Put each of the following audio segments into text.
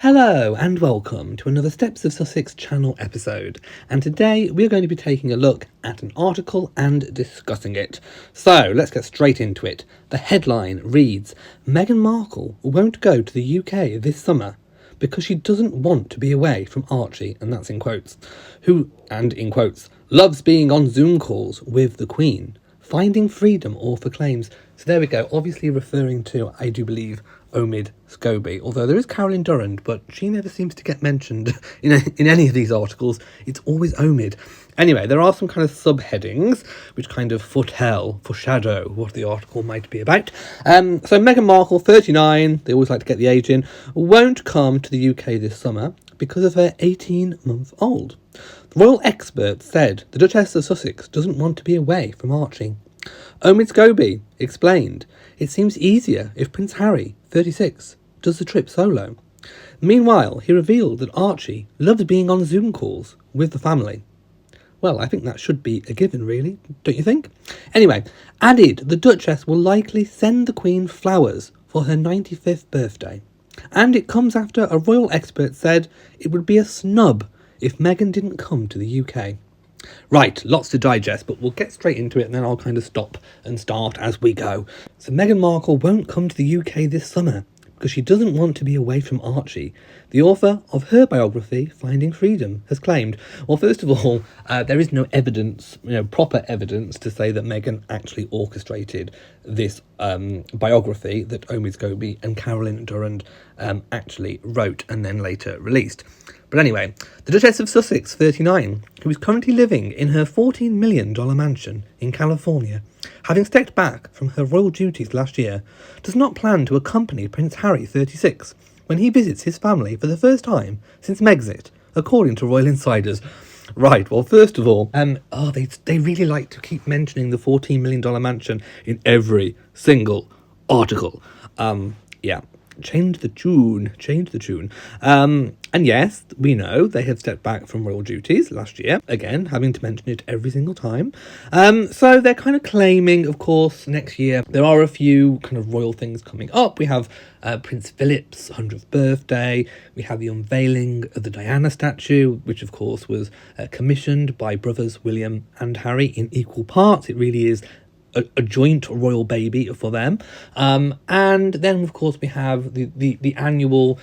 Hello and welcome to another Steps of Sussex channel episode, and today we're going to be taking a look at an article and discussing it. So let's get straight into it. The headline reads, Meghan Markle won't go to the UK this summer because she doesn't want to be away from Archie, and that's in quotes, who, and in quotes, loves being on Zoom calls with the Queen. Finding freedom author claims. So there we go, obviously referring to, I do believe, Omid Scobie, although there is Carolyn Durand, but she never seems to get mentioned in any of these articles. It's always Omid. Anyway, there are some kind of subheadings which kind of foreshadow what the article might be about. So Meghan Markle, 39, they always like to get the age in, won't come to the UK this summer because of her 18-month-old. The royal expert said the Duchess of Sussex doesn't want to be away from Archie. Omid Scobie explained, it seems easier if Prince Harry, 36, does the trip solo. Meanwhile, he revealed that Archie loves being on Zoom calls with the family. Well, I think that should be a given, really, don't you think? Anyway, added the Duchess will likely send the Queen flowers for her 95th birthday. And it comes after a royal expert said it would be a snub if Meghan didn't come to the UK. Right, lots to digest, but we'll get straight into it and then I'll kind of stop and start as we go. So Meghan Markle won't come to the UK this summer because she doesn't want to be away from Archie. The author of her biography, Finding Freedom, has claimed, well, first of all, there is no evidence, proper evidence to say that Meghan actually orchestrated this biography that Omid Scobie and Carolyn Durand actually wrote and then later released. But anyway, the Duchess of Sussex, 39, who is currently living in her $14 million mansion in California, having stepped back from her royal duties last year, does not plan to accompany Prince Harry, 36, when he visits his family for the first time since Megxit, according to royal insiders. Right, well, first of all, they really like to keep mentioning the $14 million mansion in every single article. Yeah. Change the tune. And yes, we know they have stepped back from royal duties last year, again, having to mention it every single time. So they're kind of claiming, of course, next year there are a few kind of royal things coming up. We have Prince Philip's 100th birthday. We have the unveiling of the Diana statue, which of course was commissioned by brothers William and Harry in equal parts. It really is a joint royal baby for them. And then, of course, we have the annual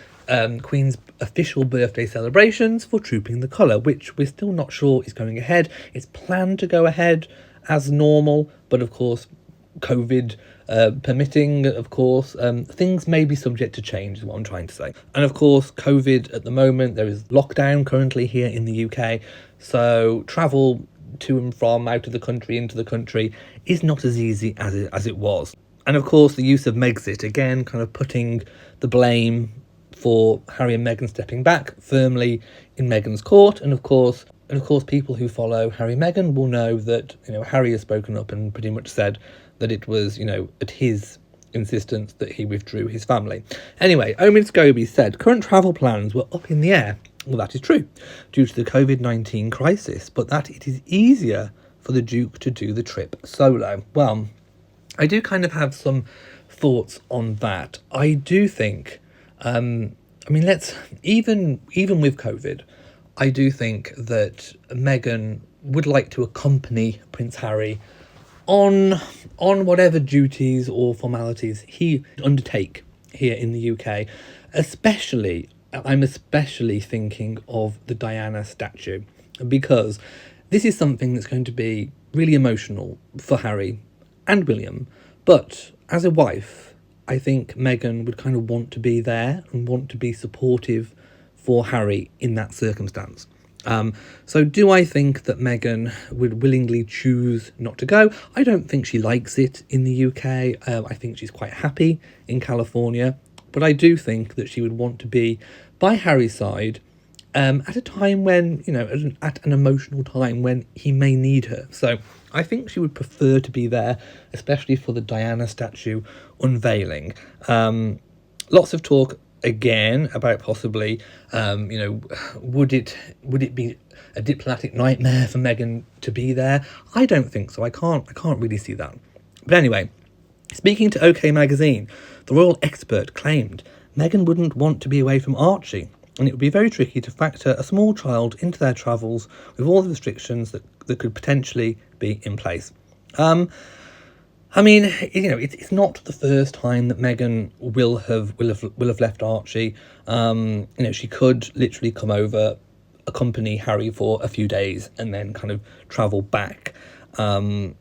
Queen's official birthday celebrations for Trooping the Colour, which we're still not sure is going ahead. It's planned to go ahead as normal, but of course, COVID permitting, of course, things may be subject to change, is what I'm trying to say. And of course, COVID at the moment, there is lockdown currently here in the UK, so travel to and from, out of the country, into the country, is not as easy as it was. And of course, the use of Megxit, again, kind of putting the blame for Harry and Meghan stepping back firmly in Meghan's court. And of course, people who follow Harry and Meghan will know that, Harry has spoken up and pretty much said that it was, at his insistence that he withdrew his family. Anyway, Omid Scobie said current travel plans were up in the air. Well, that is true, due to the COVID-19 crisis, but that it is easier for the Duke to do the trip solo. Well, I do kind of have some thoughts on that. I do think, even with COVID, I do think that Meghan would like to accompany Prince Harry on whatever duties or formalities he undertake here in the UK, I'm especially thinking of the Diana statue, because this is something that's going to be really emotional for Harry and William. But as a wife, I think Meghan would kind of want to be there and want to be supportive for Harry in that circumstance. So do I think that Meghan would willingly choose not to go? I don't think she likes it in the UK. I think she's quite happy in California. But I do think that she would want to be by Harry's side at a time when, at an emotional time when he may need her. So I think she would prefer to be there, especially for the Diana statue unveiling. Lots of talk again about possibly, would it be a diplomatic nightmare for Meghan to be there? I don't think so. I can't really see that. But anyway, speaking to OK Magazine, the royal expert claimed Meghan wouldn't want to be away from Archie, and it would be very tricky to factor a small child into their travels with all the restrictions that could potentially be in place. I mean, it's not the first time that Meghan will have left Archie. She could literally come over, accompany Harry for a few days, and then kind of travel back. And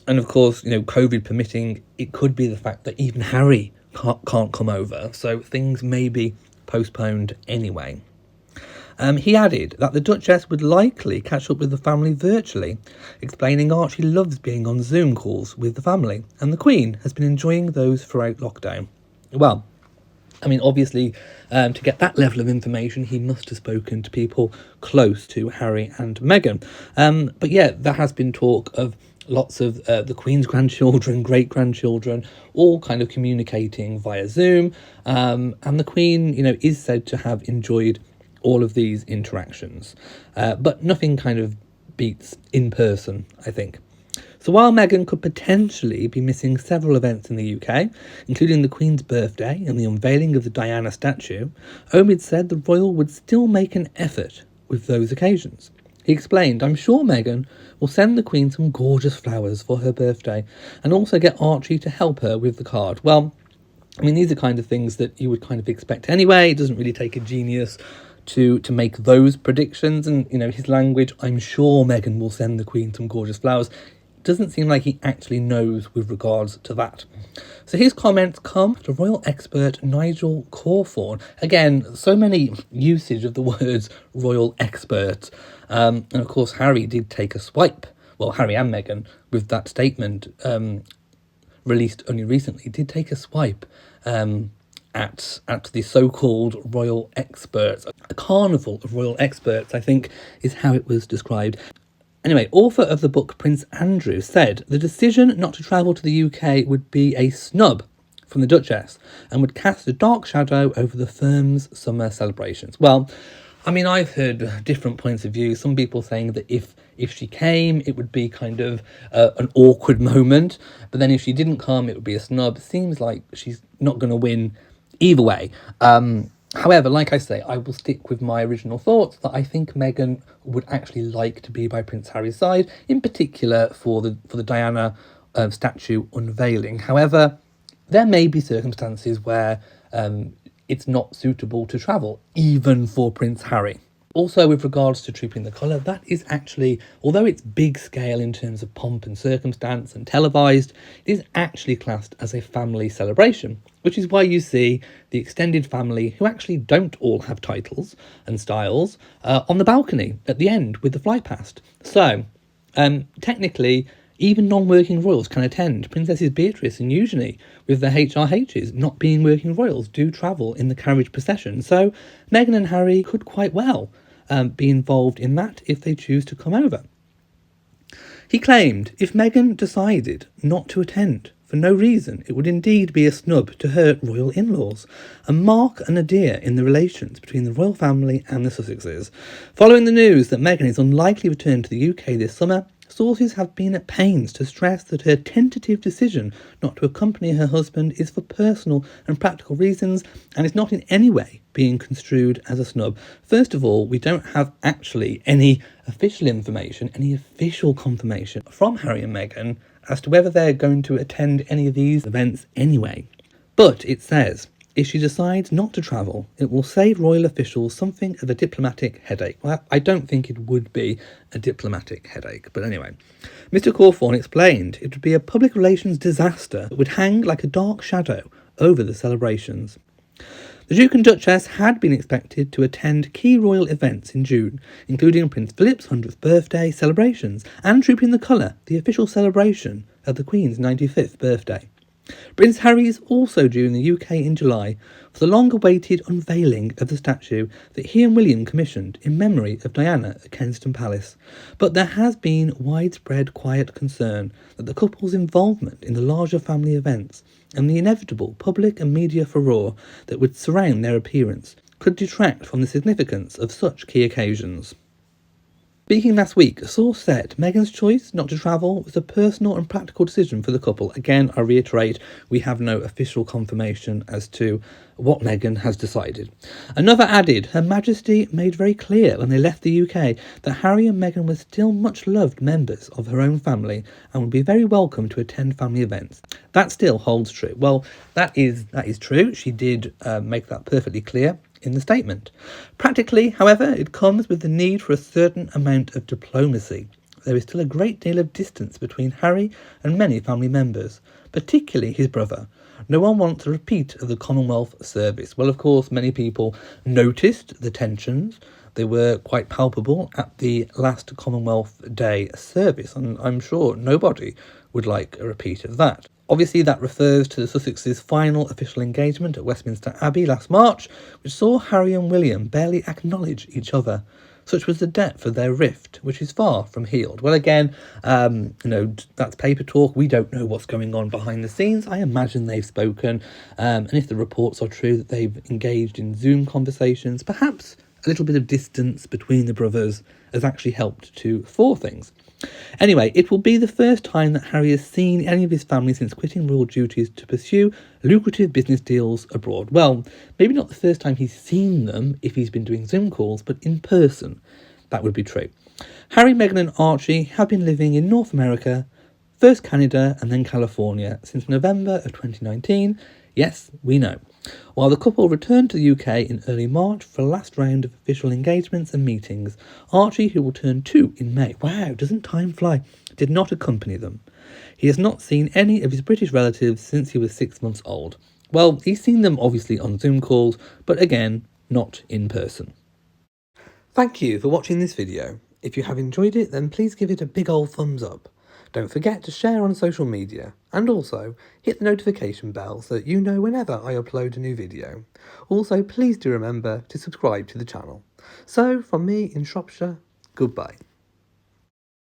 of course, COVID permitting, it could be the fact that even Harry can't come over, so things may be postponed anyway. He added that the Duchess would likely catch up with the family virtually, explaining Archie loves being on Zoom calls with the family, and the Queen has been enjoying those throughout lockdown. Well, I mean, obviously, to get that level of information, he must have spoken to people close to Harry and Meghan. But yeah, there has been talk of lots of the Queen's grandchildren, great-grandchildren, all kind of communicating via Zoom. And the Queen, is said to have enjoyed all of these interactions. But nothing kind of beats in person, I think. So while Meghan could potentially be missing several events in the UK, including the Queen's birthday and the unveiling of the Diana statue, Omid said the royal would still make an effort with those occasions. He explained, "I'm sure Meghan will send the Queen some gorgeous flowers for her birthday and also get Archie to help her with the card." Well, I mean, these are kind of things that you would kind of expect anyway. It doesn't really take a genius to make those predictions. And, his language, "I'm sure Meghan will send the Queen some gorgeous flowers," doesn't seem like he actually knows with regards to that. So his comments come to royal expert Nigel Cawthorne. Again, so many usage of the words royal expert. And of course, Harry did take a swipe. Well, Harry and Meghan, with that statement released only recently, did take a swipe at the so-called royal experts. A carnival of royal experts, I think, is how it was described. Anyway, author of the book Prince Andrew said the decision not to travel to the UK would be a snub from the Duchess and would cast a dark shadow over the firm's summer celebrations. Well, I mean, I've heard different points of view. Some people saying that if she came, it would be kind of an awkward moment. But then if she didn't come, it would be a snub. It seems like she's not going to win either way. However, like I say, I will stick with my original thoughts that I think Meghan would actually like to be by Prince Harry's side, in particular for the Diana statue unveiling. However, there may be circumstances where it's not suitable to travel, even for Prince Harry. Also, with regards to Trooping the Colour, that is actually, although it's big scale in terms of pomp and circumstance and televised, it is actually classed as a family celebration, which is why you see the extended family, who actually don't all have titles and styles, on the balcony at the end with the fly past. So, technically, even non-working royals can attend. Princesses Beatrice and Eugenie, with their HRHs not being working royals, do travel in the carriage procession. So Meghan and Harry could quite well be involved in that if they choose to come over. He claimed if Meghan decided not to attend for no reason, it would indeed be a snub to her royal in-laws and mark a nadir in the relations between the royal family and the Sussexes. Following the news that Meghan is unlikely to return to the UK this summer, sources have been at pains to stress that her tentative decision not to accompany her husband is for personal and practical reasons and is not in any way being construed as a snub. First of all, we don't have actually any official information, any official confirmation from Harry and Meghan as to whether they're going to attend any of these events anyway. But it says, if she decides not to travel, it will save royal officials something of a diplomatic headache. Well, I don't think it would be a diplomatic headache, but anyway. Mr. Cawthorne explained it would be a public relations disaster that would hang like a dark shadow over the celebrations. The Duke and Duchess had been expected to attend key royal events in June, including Prince Philip's 100th birthday celebrations and Trooping the Colour, the official celebration of the Queen's 95th birthday. Prince Harry is also due in the UK in July for the long-awaited unveiling of the statue that he and William commissioned in memory of Diana at Kensington Palace. But there has been widespread quiet concern that the couple's involvement in the larger family events and the inevitable public and media furore that would surround their appearance could detract from the significance of such key occasions. Speaking last week, a source said Meghan's choice not to travel was a personal and practical decision for the couple. Again, I reiterate, we have no official confirmation as to what Meghan has decided. Another added, Her Majesty made very clear when they left the UK that Harry and Meghan were still much loved members of her own family and would be very welcome to attend family events. That still holds true. Well, that is true. She did make that perfectly clear in the statement. Practically, however, it comes with the need for a certain amount of diplomacy. There is still a great deal of distance between Harry and many family members, particularly his brother. No one wants a repeat of the Commonwealth service. Well, of course, many people noticed the tensions. They were quite palpable at the last Commonwealth Day service, and I'm sure nobody would like a repeat of that. Obviously, that refers to the Sussex's final official engagement at Westminster Abbey last March, which saw Harry and William barely acknowledge each other. Such was the depth of their rift, which is far from healed. Well, again, that's paper talk. We don't know what's going on behind the scenes. I imagine they've spoken, and if the reports are true that they've engaged in Zoom conversations, perhaps a little bit of distance between the brothers has actually helped to thaw things. Anyway, it will be the first time that Harry has seen any of his family since quitting royal duties to pursue lucrative business deals abroad. Well, maybe not the first time he's seen them if he's been doing Zoom calls, but in person. That would be true. Harry, Meghan and Archie have been living in North America, first Canada and then California, since November of 2019. Yes, we know. While the couple returned to the UK in early March for a last round of official engagements and meetings, Archie, who will turn 2 in May, wow, doesn't time fly, did not accompany them. He has not seen any of his British relatives since he was 6 months old. Well, he's seen them obviously on Zoom calls, but again, not in person. Thank you for watching this video. If you have enjoyed it, then please give it a big old thumbs up. Don't forget to share on social media, and also hit the notification bell so that you know whenever I upload a new video. Also, please do remember to subscribe to the channel. So, from me in Shropshire, goodbye.